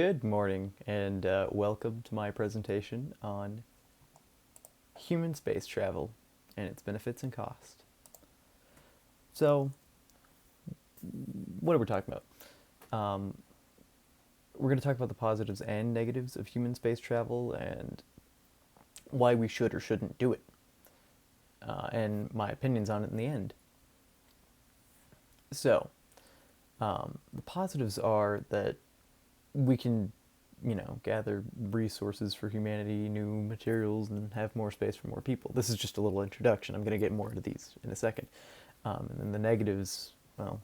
Good morning, and welcome to my presentation on human space travel and its benefits and cost. So, what are we talking about? We're going to talk about the positives and negatives of human space travel and why we should or shouldn't do it, and my opinions on it in the end. So, the positives are that we can, gather resources for humanity, new materials, and have more space for more people. This is just a little introduction. I'm going to get more into these in a second. And then the negatives, well,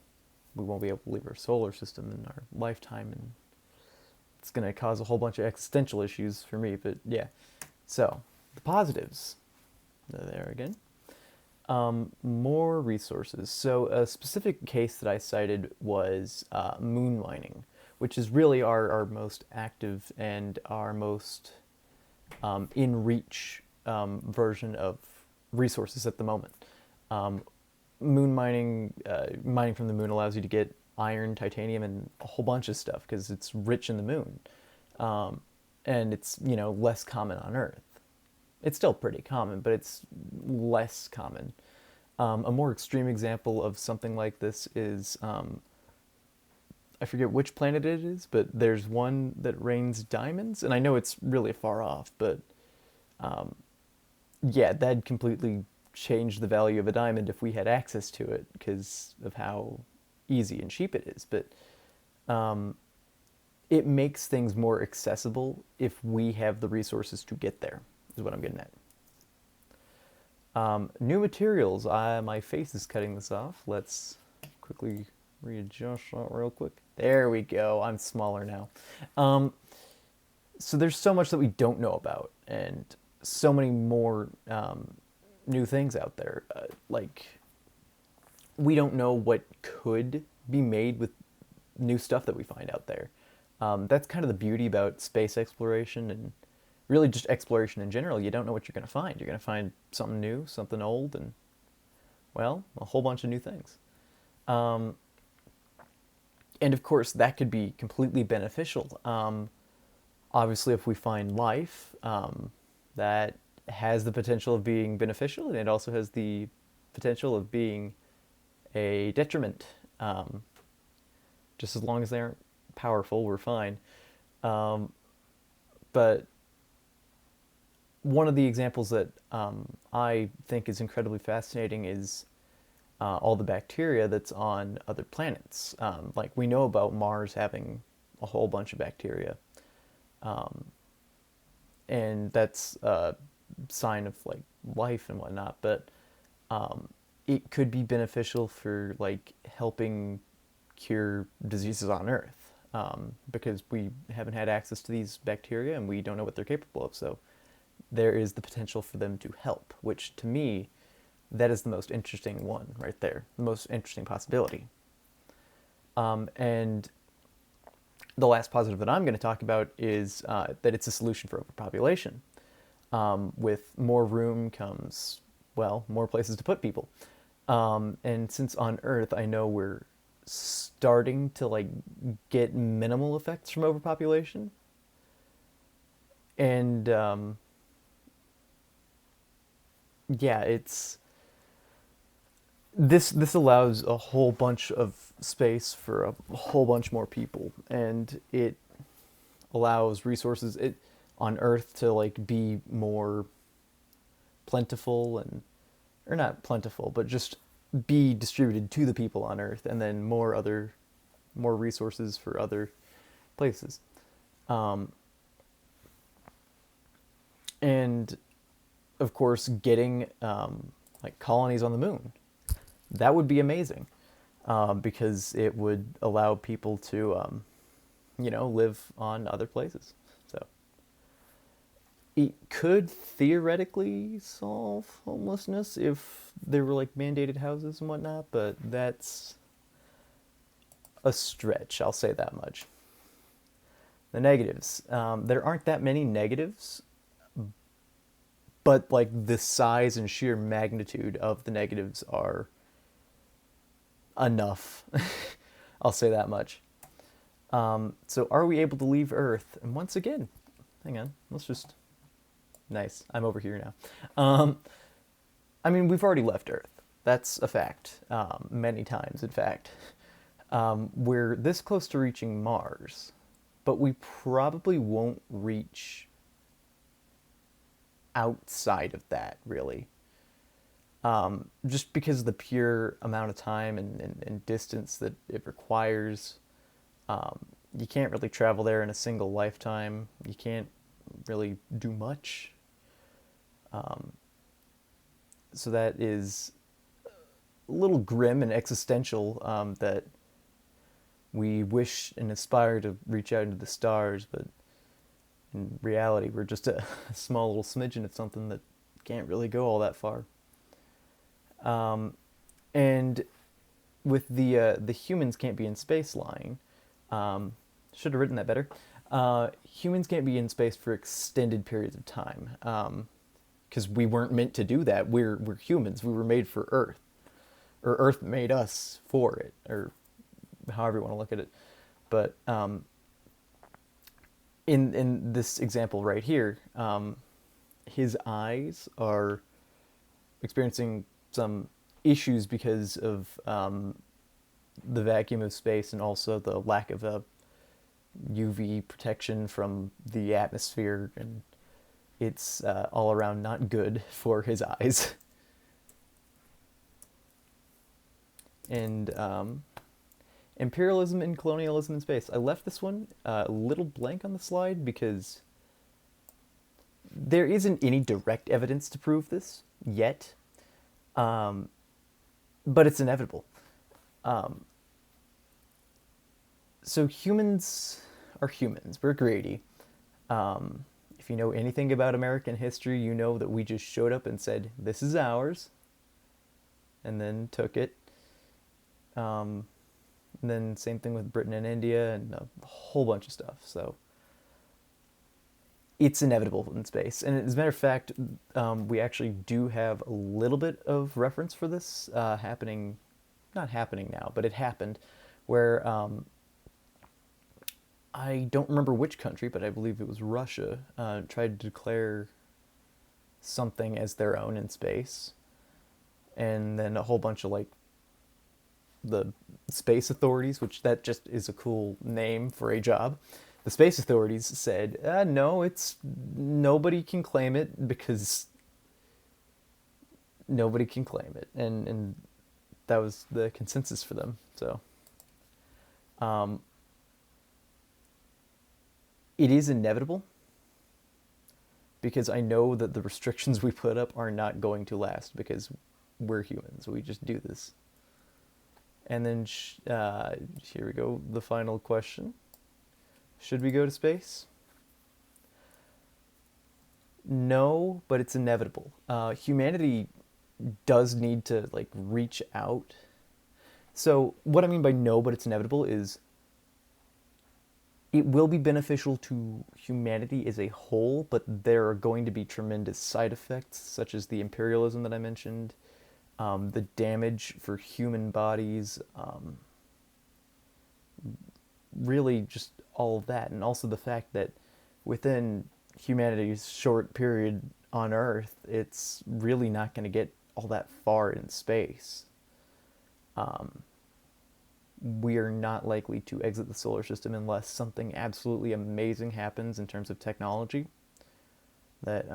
we won't be able to leave our solar system in our lifetime, and it's going to cause a whole bunch of existential issues for me, but yeah. So, the positives. There again. More resources. So a specific case that I cited was moon mining, which is really our most active and our most in reach version of resources at the moment. Moon mining, mining from the moon allows you to get iron, titanium, and a whole bunch of stuff because it's rich in the moon. And it's, less common on Earth. It's still pretty common, but it's less common. A more extreme example of something like this is, I forget which planet it is, but there's one that rains diamonds, and I know it's really far off, but yeah, that'd completely change the value of a diamond if we had access to it because of how easy and cheap it is. But it makes things more accessible if we have the resources to get there, is what I'm getting at. New materials. My face is cutting this off. Let's quickly readjust that real quick. There we go. I'm smaller now. So there's so much that we don't know about, and so many more new things out there. Like, we don't know what could be made with new stuff that we find out there. That's kind of the beauty about space exploration and really just exploration in general. You don't know what you're going to find. You're going to find something new, something old, and, well, a whole bunch of new things. And of course, that could be completely beneficial. Obviously, if we find life, that has the potential of being beneficial, and it also has the potential of being a detriment. Just as long as they aren't powerful, we're fine. But one of the examples that I think is incredibly fascinating is all the bacteria that's on other planets. Like, we know about Mars having a whole bunch of bacteria. And that's a sign of, like, life and whatnot. But it could be beneficial for, like, helping cure diseases on Earth. Because we haven't had access to these bacteria and we don't know what they're capable of. So there is the potential for them to help, which to me, that is the most interesting one right there, the most interesting possibility. And the last positive that I'm going to talk about is that it's a solution for overpopulation. With more room comes, well, more places to put people. And since on Earth, I know we're starting to, like, get minimal effects from overpopulation. And yeah, it's this allows a whole bunch of space for a whole bunch more people, and it allows resources on Earth to, like, be more plentiful, and, or not plentiful, but just be distributed to the people on Earth, and then more resources for other places. And of course, getting like colonies on the moon, that would be amazing, because it would allow people to live on other places. So it could theoretically solve homelessness if there were, like, mandated houses and whatnot, but that's a stretch, I'll say that much. The negatives. There aren't that many negatives, but, like, the size and sheer magnitude of the negatives are enough. I'll say that much. So are we able to leave Earth? And once again, hang on, let's just, nice, I'm over here now. I mean, we've already left Earth. That's a fact. Many times, in fact. We're this close to reaching Mars, but we probably won't reach outside of that, really. Just because of the pure amount of time and distance that it requires. You can't really travel there in a single lifetime. You can't really do much. So that is a little grim and existential, that we wish and aspire to reach out into the stars, but in reality, we're just a small little smidgen of something that can't really go all that far. And with the humans can't be in space line, should have written that better. Humans can't be in space for extended periods of time, because we weren't meant to do that. We're humans. We were made for Earth, or Earth made us for it, or however you want to look at it. But in this example right here, his eyes are experiencing some issues because of the vacuum of space, and also the lack of a UV protection from the atmosphere, and it's all around not good for his eyes. And imperialism and colonialism in space. I left this one a little blank on the slide because there isn't any direct evidence to prove this yet, but it's inevitable. So humans are humans. We're greedy. If you know anything about American history, you know that we just showed up and said, this is ours, and then took it. And then same thing with Britain and India and a whole bunch of stuff. So it's inevitable in space. And as a matter of fact, we actually do have a little bit of reference for this happening, not happening now, but it happened, where I don't remember which country, but I believe it was Russia, tried to declare something as their own in space. And then a whole bunch of the space authorities, which that just is a cool name for a job. The space authorities said, no, it's nobody can claim it because nobody can claim it. And that was the consensus for them. So it is inevitable because I know that the restrictions we put up are not going to last because we're humans. We just do this. And then here we go, the final question. Should we go to space? No, but it's inevitable. Humanity does need to reach out. So what I mean by no, but it's inevitable is it will be beneficial to humanity as a whole, but there are going to be tremendous side effects, such as the imperialism that I mentioned, the damage for human bodies, really just all of that. And also the fact that within humanity's short period on Earth, it's really not going to get all that far in space. We are not likely to exit the solar system unless something absolutely amazing happens in terms of technology that,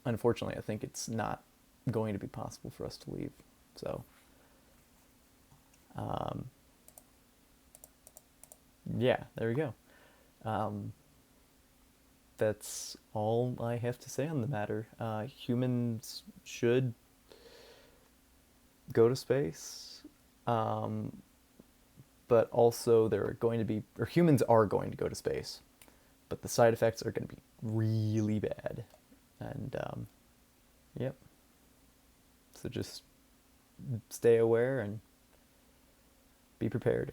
unfortunately, I think it's not going to be possible for us to leave. So, yeah, there we go. That's all I have to say on the matter. Humans should go to space. But also there are going to be, or humans are going to go to space, but the side effects are going to be really bad. And, yep. So just stay aware and be prepared.